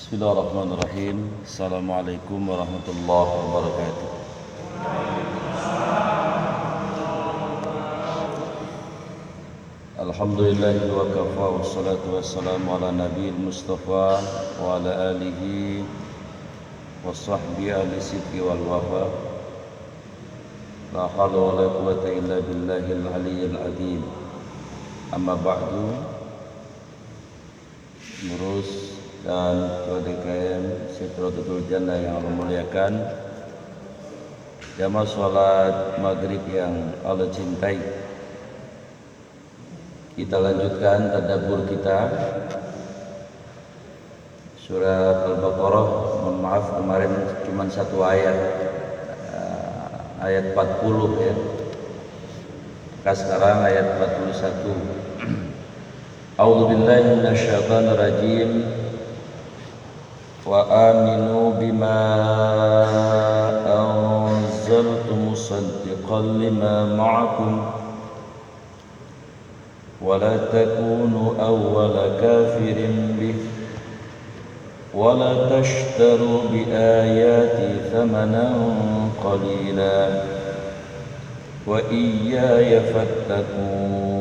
Bismillahirrahmanirrahim. Assalamualaikum warahmatullahi wabarakatuh. Alhamdulillahi wa kafa wassalatu wassalamu ala nabiyil mustafa wa ala alihi wa sahbihi ahli sidqi wal wafa. La hawla wa la quwwata illa billahil aliyyil azim. Amma ba'du. Mengurus dan DKM Sidratul Jannah yang Allah muliakan, jamaah sholat maghrib yang Allah cintai, kita lanjutkan tadabbur kita surat Al-Baqarah. Mohon maaf kemarin cuma satu ayat, ayat 40 ya. Maka sekarang ayat 41. A'udzu billahi minasyaitonir rajim. Wa aminu bima anzaltu musaddiqan lima ma'akum wa la takunu awwala kafirin bih wa la tashtaru bi ayati thamanan qalila wa iyaya fattakun.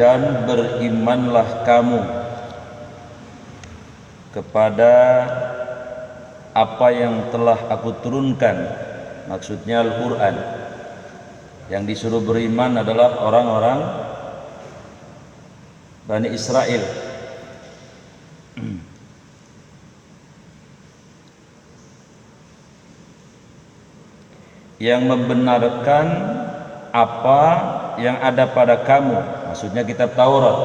Dan berimanlah kamu kepada apa yang telah aku turunkan, maksudnya Al-Quran. Yang disuruh beriman adalah orang-orang Bani Israel. Yang membenarkan apa yang ada pada kamu, maksudnya kitab Taurat.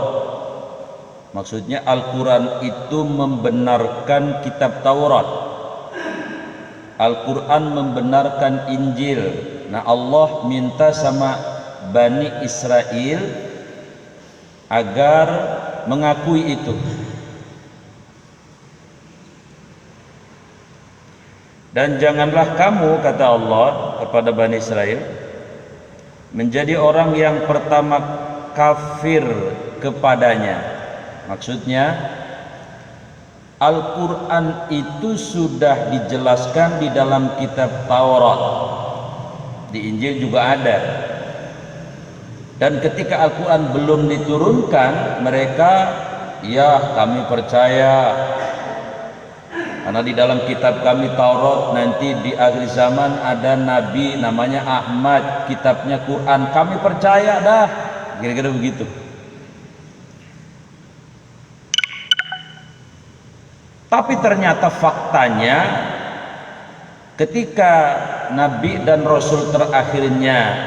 Maksudnya Al-Quran itu membenarkan kitab Taurat. Al-Quran membenarkan Injil. Nah, Allah minta sama Bani Israel agar mengakui itu. Dan janganlah kamu, kata Allah kepada Bani Israel, menjadi orang yang pertama kafir kepadanya. Maksudnya Al-Quran itu sudah dijelaskan di dalam kitab Taurat, di Injil juga ada. Dan ketika Al-Quran belum diturunkan, mereka, ya kami percaya karena di dalam kitab kami Taurat nanti di akhir zaman ada nabi namanya Ahmad, kitabnya Quran, kami percaya dah, kira-kira begitu. Tapi ternyata faktanya ketika nabi dan rasul terakhirnya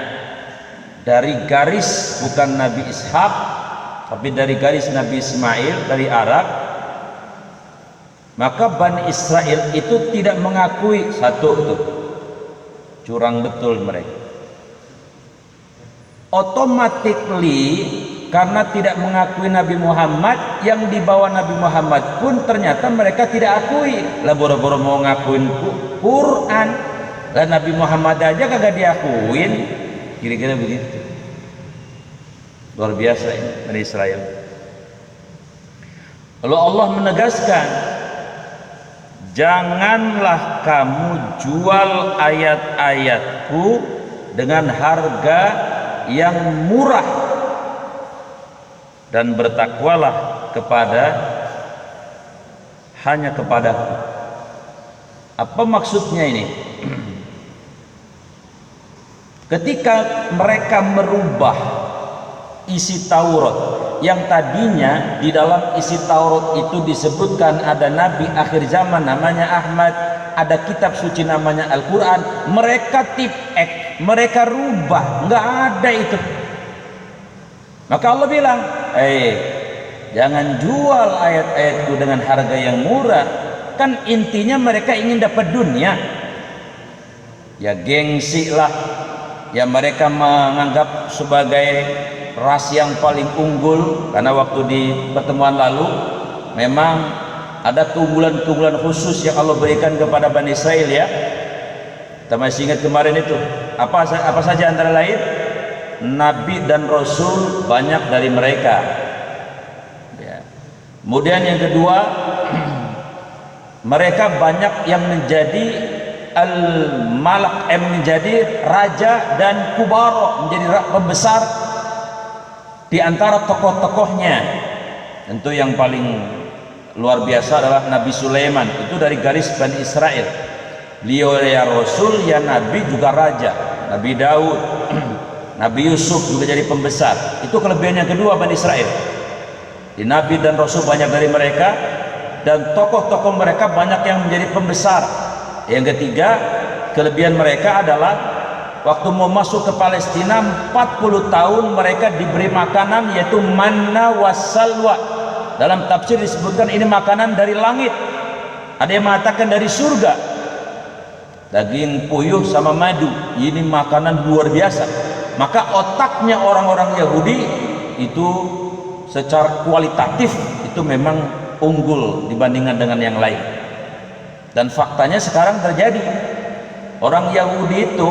dari garis bukan Nabi Ishak tapi dari garis Nabi Ismail dari Arab, maka Bani Israel itu tidak mengakui satu tuh. Curang betul mereka. Automatically karena tidak mengakui Nabi Muhammad, yang dibawa Nabi Muhammad pun ternyata mereka tidak akui. Lah boro-boro mau ngakuin Quran, lah Nabi Muhammad aja kagak diakuin. Kira-kira begitu. Luar biasa ini Bani Israel. Lalu Allah menegaskan, janganlah kamu jual ayat-ayatku dengan harga yang murah, dan bertakwalah hanya kepadaku. Apa maksudnya ini? Ketika mereka merubah isi Taurat, yang tadinya di dalam isi Taurat itu disebutkan ada nabi akhir zaman namanya Ahmad, ada kitab suci namanya Al-Quran, mereka tipek, mereka rubah, nggak ada itu. Maka Allah bilang, jangan jual ayat-ayatku dengan harga yang murah. Kan intinya mereka ingin dapat dunia, ya gengsi lah, ya mereka menganggap sebagai ras yang paling unggul. Karena waktu di pertemuan lalu memang ada keunggulan-keunggulan khusus yang Allah berikan kepada Bani Israel ya. Kita masih ingat kemarin itu apa saja antara lain? nabi dan rasul banyak dari mereka. Ya. Kemudian yang kedua, mereka banyak yang menjadi al-malak, menjadi raja dan kubara, menjadi pembesar di antara tokoh-tokohnya. Tentu yang paling luar biasa adalah Nabi Sulaiman, itu dari garis Bani Israel. Beliau ya rasul, ya nabi, juga raja. Nabi Daud, Nabi Yusuf juga jadi pembesar. Itu kelebihan yang kedua Bani Israel. Di nabi dan rasul banyak dari mereka, dan tokoh-tokoh mereka banyak yang menjadi pembesar. Yang ketiga, kelebihan mereka adalah waktu mau masuk ke Palestina 40 tahun mereka diberi makanan, yaitu manna wassalwa. Dalam tafsir disebutkan ini makanan dari langit, ada yang mengatakan dari surga, daging puyuh sama madu. Ini makanan luar biasa. Maka otaknya orang-orang Yahudi itu secara kualitatif itu memang unggul dibandingkan dengan yang lain. Dan faktanya sekarang terjadi, orang Yahudi itu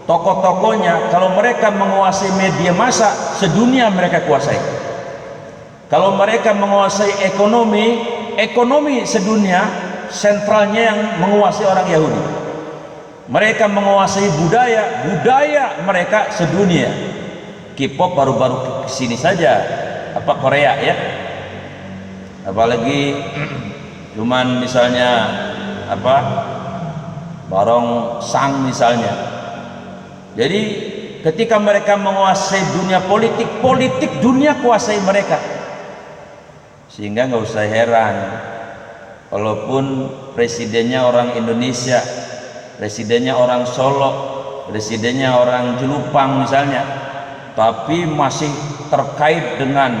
tokoh-tokohnya, kalau mereka menguasai media massa, sedunia mereka kuasai. Kalau mereka menguasai ekonomi sedunia, sentralnya yang menguasai orang Yahudi. Mereka menguasai budaya mereka sedunia. K-pop baru-baru kesini saja, Korea ya, apalagi cuman misalnya Barong Sang misalnya. Jadi ketika mereka menguasai dunia politik dunia kuasai mereka. Sehingga nggak usah heran walaupun presidennya orang Indonesia, presidennya orang Solo, presidennya orang Jelupang misalnya, tapi masih terkait dengan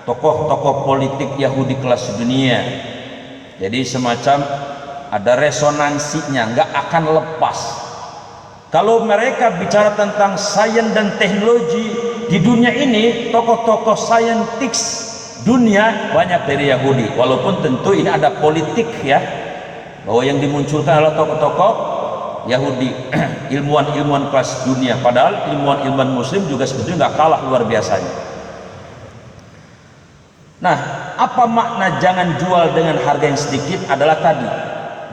tokoh-tokoh politik Yahudi kelas dunia. Jadi semacam ada resonansinya, nggak akan lepas. Kalau mereka bicara tentang sains dan teknologi di dunia ini, tokoh-tokoh saintis dunia banyak dari Yahudi. Walaupun tentu ini ada politik ya, bahwa yang dimunculkan adalah tokoh-tokoh Yahudi, ilmuwan-ilmuwan kelas dunia. Padahal ilmuwan-ilmuwan Muslim juga sebetulnya nggak kalah luar biasanya. Nah, apa makna jangan jual dengan harga yang sedikit adalah tadi,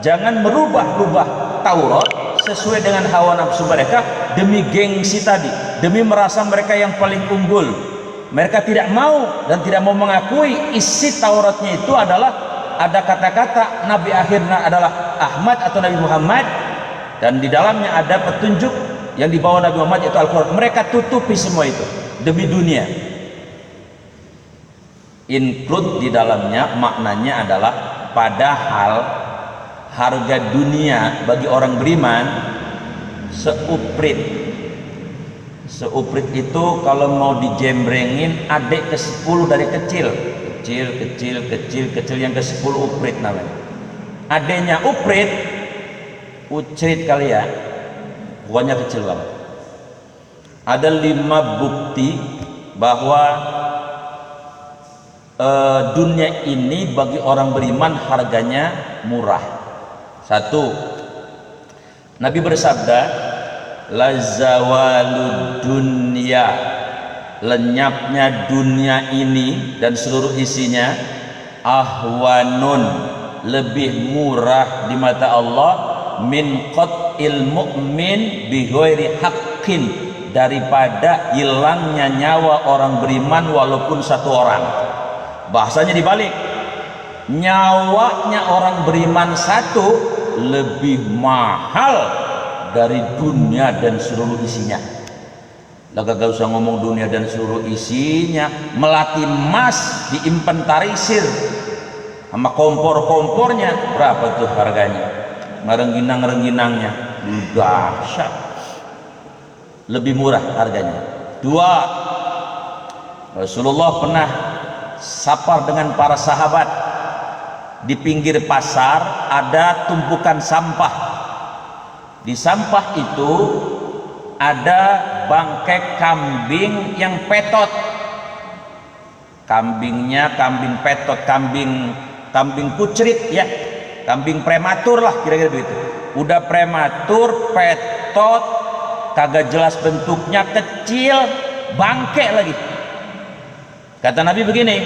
jangan merubah-rubah Taurat sesuai dengan hawa nafsu mereka demi gengsi tadi, demi merasa mereka yang paling unggul. Mereka tidak mau dan tidak mau mengakui isi Tauratnya itu adalah ada kata-kata Nabi akhirnya adalah Ahmad atau Nabi Muhammad, dan di dalamnya ada petunjuk yang dibawa Nabi Muhammad yaitu Al-Quran. Mereka tutupi semua itu demi dunia. Include di dalamnya maknanya adalah padahal harga dunia bagi orang beriman seuprit itu kalau mau dijembrengin adik ke-10 dari kecil yang ke-10 uprit namanya. Adiknya ucrit kali ya, pokoknya kecil banget. Ada 5 bukti bahwa dunia ini bagi orang beriman harganya murah. 1, Nabi bersabda, la zawalud dunya, lenyapnya dunia ini dan seluruh isinya, ahwanun, lebih murah di mata Allah, min qatil mu'min bi ghairi haqqin, daripada hilangnya nyawa orang beriman walaupun 1 orang. Bahasanya dibalik, nyawanya orang beriman 1 lebih mahal dari dunia dan seluruh isinya. Lah gak usah ngomong dunia dan seluruh isinya, melati emas diinventarisir sama kompor-kompornya berapa tuh harganya, ngerengginang-rengginangnya dahsyat, lebih murah harganya. 2, Rasulullah pernah sapar dengan para sahabat. Di pinggir pasar ada tumpukan sampah. Di sampah itu ada bangkai kambing yang petot. Kambingnya kambing petot, kambing kucrit ya, kambing prematur lah kira-kira begitu. Udah prematur, petot, kagak jelas bentuknya, kecil, bangke lagi. Kata Nabi begini,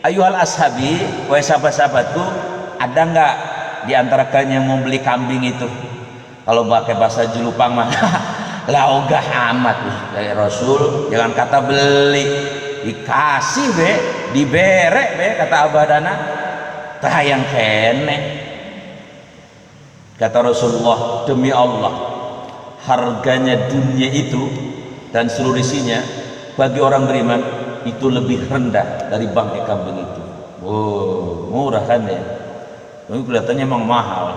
ayuhal ashabi, wahai sahabat-sahabatku, ada nggak di antara kalian yang mau beli kambing itu? Kalau pakai bahasa Julupang mah lah ogah amat kayak Rasul, jangan kata beli, dikasih be, diberek be, kata Abadana tayang kene. Kata Rasulullah, demi Allah, harganya dunia itu dan seluruh isinya bagi orang beriman itu lebih rendah dari bangkai kambing itu. Oh, murah kan ya? Tapi kelihatannya emang mahal.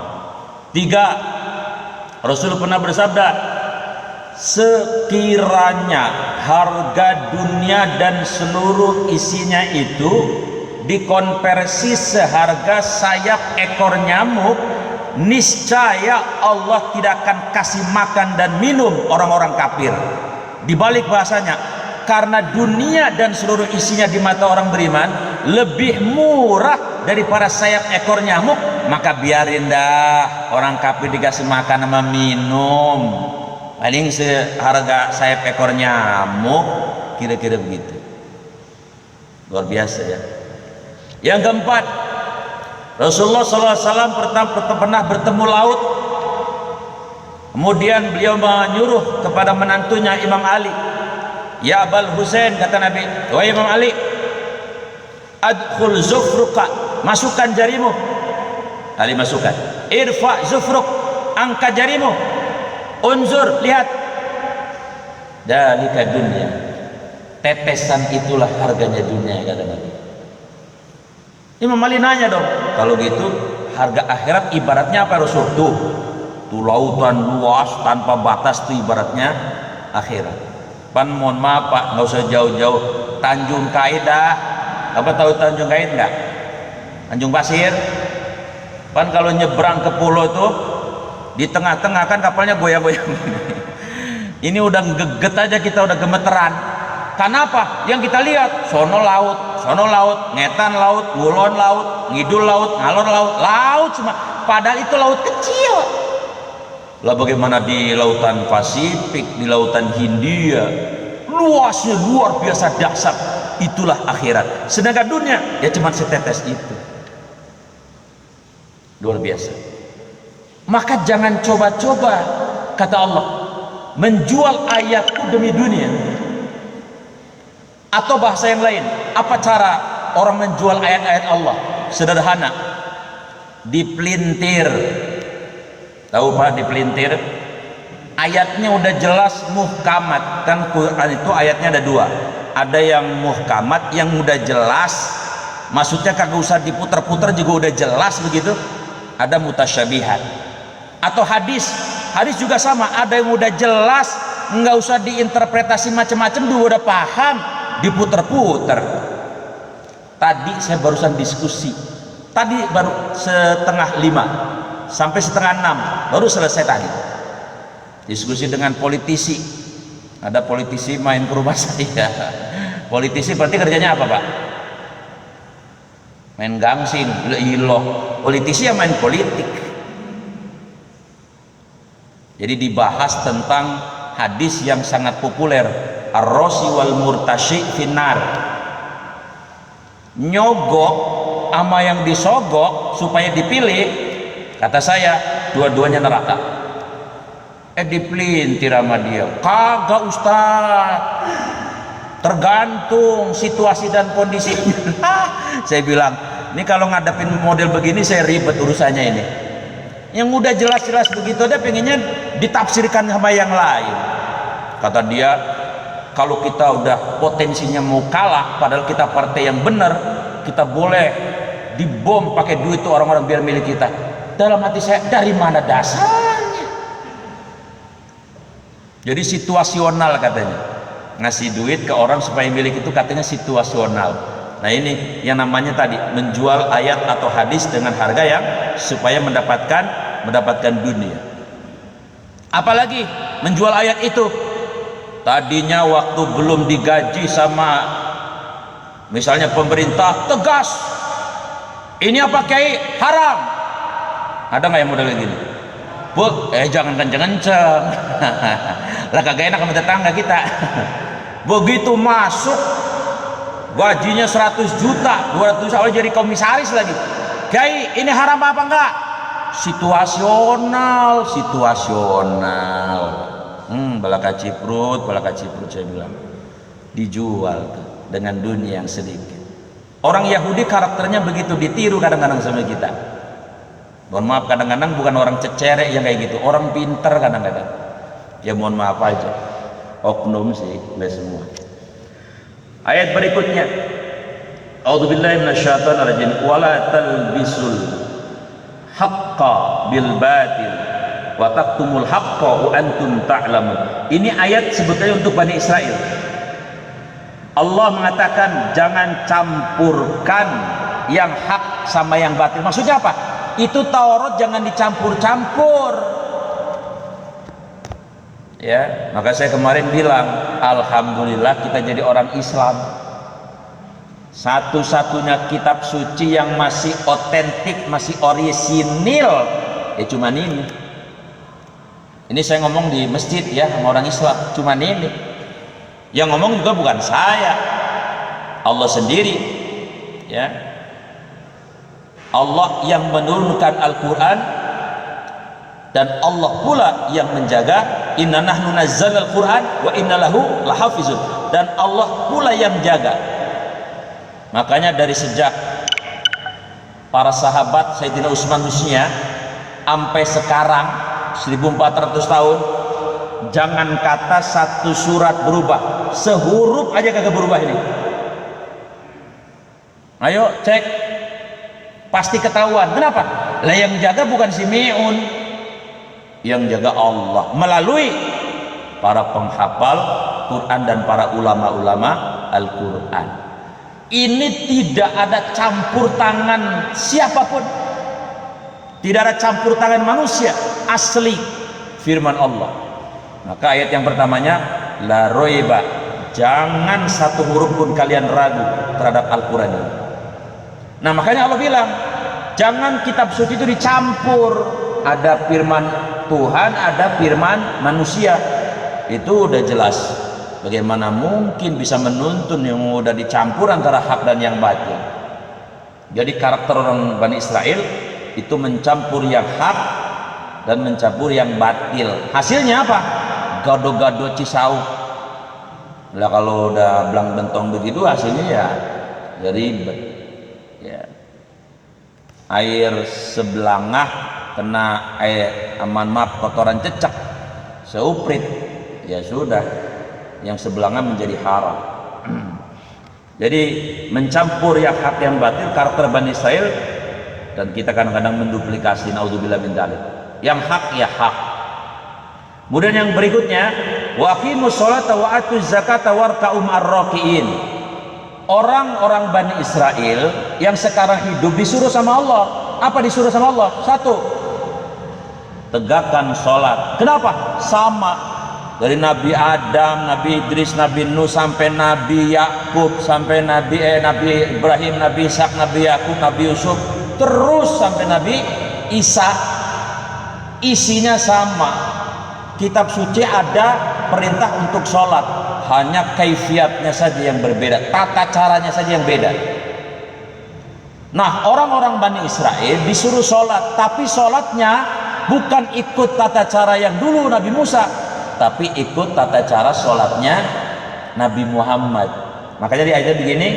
3, Rasul pernah bersabda, sekiranya harga dunia dan seluruh isinya itu dikonversi seharga sayap ekor nyamuk, niscaya Allah tidak akan kasih makan dan minum orang-orang kafir. Dibalik bahasanya, karena dunia dan seluruh isinya di mata orang beriman lebih murah daripada sayap ekor nyamuk, maka biarin dah orang kafir dikasih makan sama minum, paling seharga sayap ekor nyamuk, kira-kira begitu. Luar biasa ya. Yang keempat, Rasulullah SAW pernah bertemu laut. Kemudian beliau menyuruh kepada menantunya Imam Ali, ya Abul Husain, kata Nabi, wahai Imam Ali, adkhul zufruka, masukkan jarimu. Ali masukkan. Irfa zufruk, angkat jarimu. Unzur, lihat. Dalika dunia, tetesan itulah harganya dunia, kata Nabi. Imam Ali nanya dong, kalau gitu harga akhirat ibaratnya apa Rasul? Tuh lautan luas tanpa batas, tuh ibaratnya akhirat. Pan mohon maaf Pak, nggak usah jauh-jauh, Tanjung Kait dah. Apa tahu Tanjung Kait nggak? Tanjung Pasir. Pan kalau nyebrang ke pulau tuh di tengah-tengah kan kapalnya goyang-goyang. Ini udah geget aja kita, udah gemeteran. Kenapa? Yang kita lihat sono laut, ngetan laut, ngulon laut, ngidul laut, ngalor laut, laut cuma. Padahal itu laut kecil. Lah bagaimana di lautan Pasifik, di lautan Hindia, luasnya luar biasa dahsyat. Itulah akhirat. Sedangkan dunia ya cuma setetes itu. Luar biasa. Maka jangan coba-coba, kata Allah, menjual ayatku demi dunia. Atau bahasa yang lain, apa cara orang menjual ayat-ayat Allah? Sederhana, dipelintir. Tahu Pak, dipelintir? Ayatnya udah jelas muhkamat. Kan Quran itu ayatnya ada 2. Ada yang muhkamat, yang udah jelas, maksudnya kagak usah diputar-putar juga udah jelas begitu. Ada mutasyabihat. Atau hadis juga sama, ada yang udah jelas, nggak usah diinterpretasi macam-macam, juga udah paham, diputer-puter. Tadi saya barusan diskusi, tadi baru 4:30 sampai 5:30 baru selesai tadi diskusi dengan politisi. Ada politisi main ke rumah saya. Politisi berarti kerjanya apa Pak? Main gangsing, iloh. Politisi yang main politik. Jadi dibahas tentang hadis yang sangat populer, ar-rasi wal murtashi finnar. Nyogok sama yang disogok supaya dipilih, kata saya dua-duanya neraka. Dipelintir sama dia, kagak Ustaz, tergantung situasi dan kondisi. Saya bilang, ini kalau ngadepin model begini saya ribet urusannya ini. Yang udah jelas-jelas begitu aja pengennya ditafsirkan sama yang lain. Kata dia, kalau kita udah potensinya mau kalah padahal kita partai yang benar, kita boleh dibom pakai duit tuh orang-orang biar milik kita. Dalam hati saya, dari mana dasarnya? Jadi situasional katanya, ngasih duit ke orang supaya milik itu katanya situasional. Nah ini yang namanya tadi menjual ayat atau hadis dengan harga yang supaya mendapatkan dunia. Apalagi menjual ayat itu tadinya waktu belum digaji sama misalnya pemerintah, tegas, ini apa Kiai? Haram. Ada nggak yang model gini? Bu, jangan kenceng-kenceng. Lah kagak enak sama tetangga kita. Begitu masuk gajinya 100 juta, 200 juta, jadi komisaris lagi. Kiai, ini haram apa enggak? Situasional. Balaka ciprut saya bilang. Dijual tuh dengan dunia yang sedikit. Orang Yahudi karakternya begitu, ditiru kadang-kadang sama kita. Mohon maaf, kadang-kadang bukan orang cecerek yang kayak gitu, orang pinter kadang-kadang. Ya mohon maaf aja, oknum sih, nggak semua. Ayat berikutnya, A'udzubillahi minasyaitonirrajim. Wala talbisul haqqa bil batil wa taqtumul haqqa wa antum ta'lamun. Ini ayat sebetulnya untuk Bani Israel. Allah mengatakan jangan campurkan yang hak sama yang batil. Maksudnya apa? Itu Taurat jangan dicampur-campur. Ya, maka saya kemarin bilang, alhamdulillah kita jadi orang Islam. Satu-satunya kitab suci yang masih otentik, masih orisinil, ya cuman ini. Ini saya ngomong di masjid ya sama orang Islam, cuman ini. Yang ngomong juga bukan saya, Allah sendiri, ya. Allah yang menurunkan Al-Quran, dan Allah pula yang menjaga. Inna nahnu nazzalnal Quran wa inna lahu lahafizun. Dan Allah pula yang jaga. Makanya dari sejak para sahabat Sayyidina Utsman Husnia sampai sekarang 1400 tahun, jangan kata satu surat berubah, sehuruf aja kagak berubah ini. Ayo cek, pasti ketahuan. Kenapa? Lah yang jaga bukan si Mi'un, yang jaga Allah melalui para penghafal Quran dan para ulama-ulama Al-Quran. Ini tidak ada campur tangan siapapun, tidak ada campur tangan manusia, asli firman Allah. Maka ayat yang pertamanya la roiba, jangan satu huruf pun kalian ragu terhadap Al-Quran ini. Nah makanya Allah bilang jangan kitab suci itu dicampur, ada firman Tuhan, ada firman manusia. Itu udah jelas. Bagaimana mungkin bisa menuntun yang udah dicampur antara hak dan yang batil. Jadi karakter orang Bani Israel itu mencampur yang hak dan mencampur yang batil. Hasilnya apa? Gado-gado Cisauk. Lah kalau udah belang bentong begitu hasilnya ya ribet. Ya. Air sebelangah kena air kotoran cecak seuprit, ya sudah, yang sebelangah menjadi haram. Jadi mencampur yang hak yang batil, karakter Bani Israil, dan kita kadang-kadang menduplikasi, naudzubillah min dzalik. Yang hak ya hak. Kemudian yang berikutnya, wa aqimus sholata wa atuz zakata warka'u ma'ar raki'in. Orang-orang Bani Israel yang sekarang hidup disuruh sama Allah. Apa disuruh sama Allah? Satu, tegakkan sholat. Kenapa? Sama dari Nabi Adam, Nabi Idris, Nabi Nuh, sampai Nabi Yakub, sampai Nabi Ibrahim, Nabi Ishak, Nabi Yakub, Nabi Yusuf, terus sampai Nabi Isa. Isinya sama. Kitab suci ada perintah untuk sholat, hanya kaifiatnya saja yang berbeda, tata caranya saja yang beda. Nah, orang-orang Bani Israel disuruh sholat, tapi sholatnya bukan ikut tata cara yang dulu Nabi Musa, tapi ikut tata cara sholatnya Nabi Muhammad. Makanya di ayatnya begini,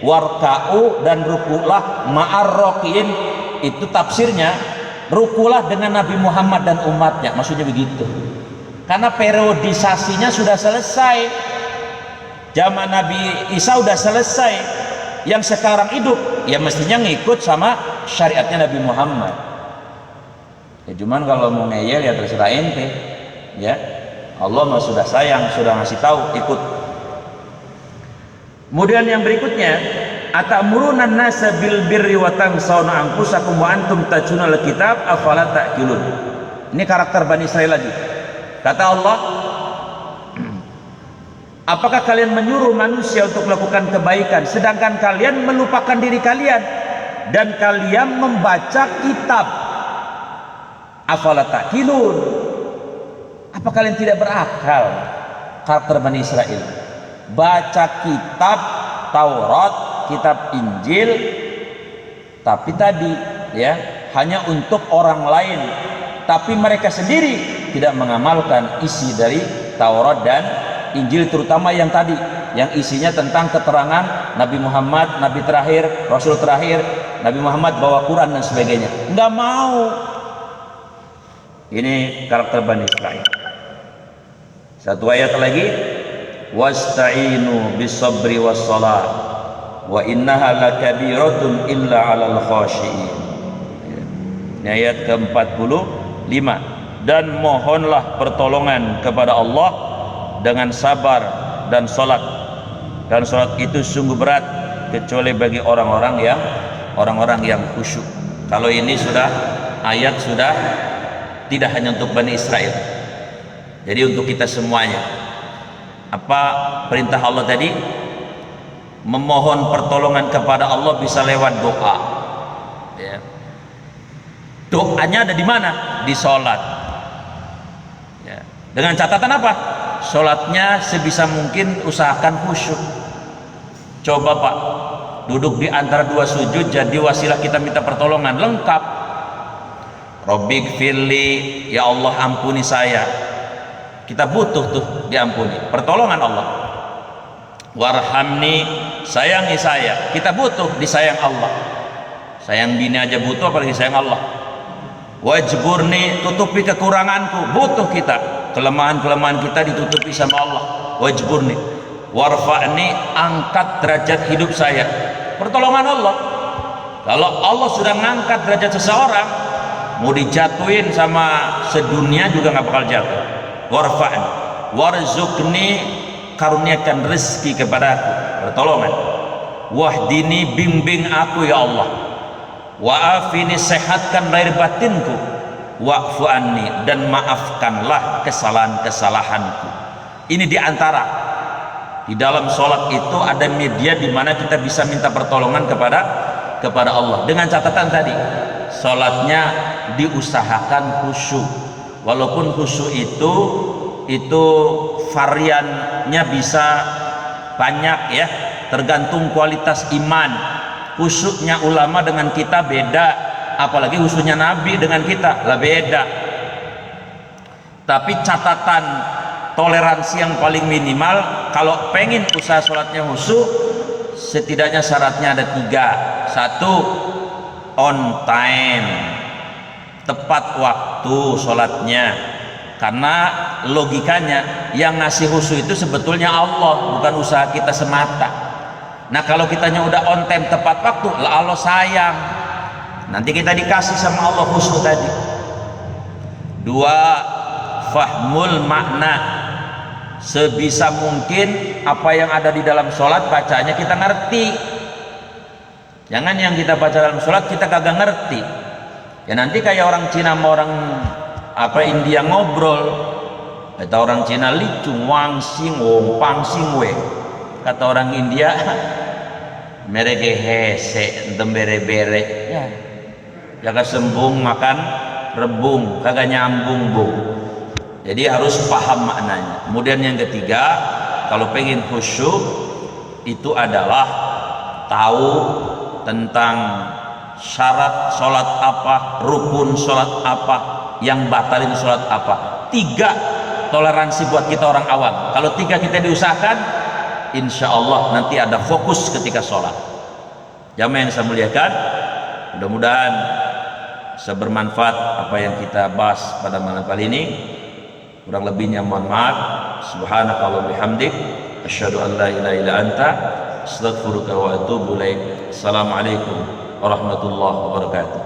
warka'u, dan rukulah ma'ar raki'in. Itu tafsirnya, rukulah dengan Nabi Muhammad dan umatnya, maksudnya begitu. Karena periodisasinya sudah selesai, zaman Nabi Isa sudah selesai, yang sekarang hidup ya mestinya ngikut sama syariatnya Nabi Muhammad. Ya cuman kalau mau ngeyel ya terserah ente, ya Allah mah sudah sayang, sudah ngasih tahu, ikut. Kemudian yang berikutnya, atamuruna nasa bil birri wa tansawna anfusakum wa antum tatluna alkitab afala ta'qilun. Ini karakter Bani Israil lagi. Kata Allah, apakah kalian menyuruh manusia untuk melakukan kebaikan sedangkan kalian melupakan diri kalian dan kalian membaca kitab? Afala ta'qilun? Apa kalian tidak berakal? Karakter Bani Israel baca kitab Taurat, kitab Injil, tapi tadi ya hanya untuk orang lain, tapi mereka sendiri tidak mengamalkan isi dari Taurat dan Injil, terutama yang tadi yang isinya tentang keterangan Nabi Muhammad, Nabi terakhir, Rasul terakhir, Nabi Muhammad bawa Quran dan sebagainya. Nggak mau. Ini karakter Bani Israil. Satu ayat lagi, wasta'inu bis-sabri was-shalah wa innaha lakabiratun illa 'alal khashiin. Ini ayat ke-45. Dan mohonlah pertolongan kepada Allah dengan sabar dan salat. Dan salat itu sungguh berat kecuali bagi orang-orang yang khusyuk. Kalau ini sudah ayat sudah tidak hanya untuk Bani Israel, jadi untuk kita semuanya. Apa perintah Allah tadi? Memohon pertolongan kepada Allah bisa lewat doa ya. Doanya ada di mana? Di sholat ya. Dengan catatan apa? Sholatnya sebisa mungkin usahakan khusyuk. Coba Pak, duduk di antara dua sujud jadi wasilah kita minta pertolongan, lengkap. Rabbik firli, ya Allah ampuni saya. Kita butuh tuh diampuni, pertolongan Allah. Warhamni, sayangi saya. Kita butuh disayang Allah. Sayang bini aja butuh, apalagi sayang Allah. Wajburni, tutupi kekuranganku, butuh kita. Kelemahan-kelemahan kita ditutupi sama Allah. Wajburni, warfa'ni, angkat derajat hidup saya. Pertolongan Allah. Kalau Allah sudah ngangkat derajat seseorang, mau dijatuhin sama sedunia juga nggak bakal jatuh. Warfa'ni, warzukni, karuniakan rezeki kepadaku, pertolongan. Wahdini, bimbing aku ya Allah. Wa'afini, sehatkan lahir batinku. Wa'fu anni, dan maafkanlah kesalahan-kesalahanku. Ini diantara di dalam sholat itu ada media di mana kita bisa minta pertolongan kepada Allah. Dengan catatan tadi, sholatnya diusahakan khusyuk. Walaupun khusyuk itu variannya bisa banyak ya, tergantung kualitas iman. Khusyuknya ulama dengan kita beda, apalagi khusyuknya Nabi dengan kita lah beda. Tapi catatan toleransi yang paling minimal kalau pengen usaha sholatnya khusyuk, setidaknya syaratnya ada 3. 1, on time, tepat waktu sholatnya. Karena logikanya yang ngasih khusyuk itu sebetulnya Allah, bukan usaha kita semata. Nah kalau kitanya udah on time tepat waktu, lah Allah sayang, nanti kita dikasih sama Allah khusyuk tadi. 2, fahmul makna, sebisa mungkin apa yang ada di dalam sholat bacanya kita ngerti. Jangan yang kita baca dalam sholat kita kagak ngerti ya, nanti kayak orang Cina sama orang India ngobrol, kata orang Cina licung wang sing wong pang sing we, kata orang India mereka hese bere-bere ya, jaga sembung makan rebung, kagak nyambung bu. Jadi harus paham maknanya. Kemudian yang ketiga, kalau pengen khusyuk itu adalah tahu tentang syarat sholat apa, rukun sholat apa, yang batalin sholat apa. 3 toleransi buat kita orang awam. Kalau 3 kita diusahakan, insya Allah nanti ada fokus ketika sholat. Jamaah yang saya muliakan, mudah-mudahan bisa bermanfaat apa yang kita bahas pada malam kali ini. Kurang lebihnya mohon maaf. Subhanakallah bihamdik, asyhadu an la ilaha illa anta, astaghfiruka wa atubu ilaik. Assalamualaikum warahmatullahi wabarakatuh.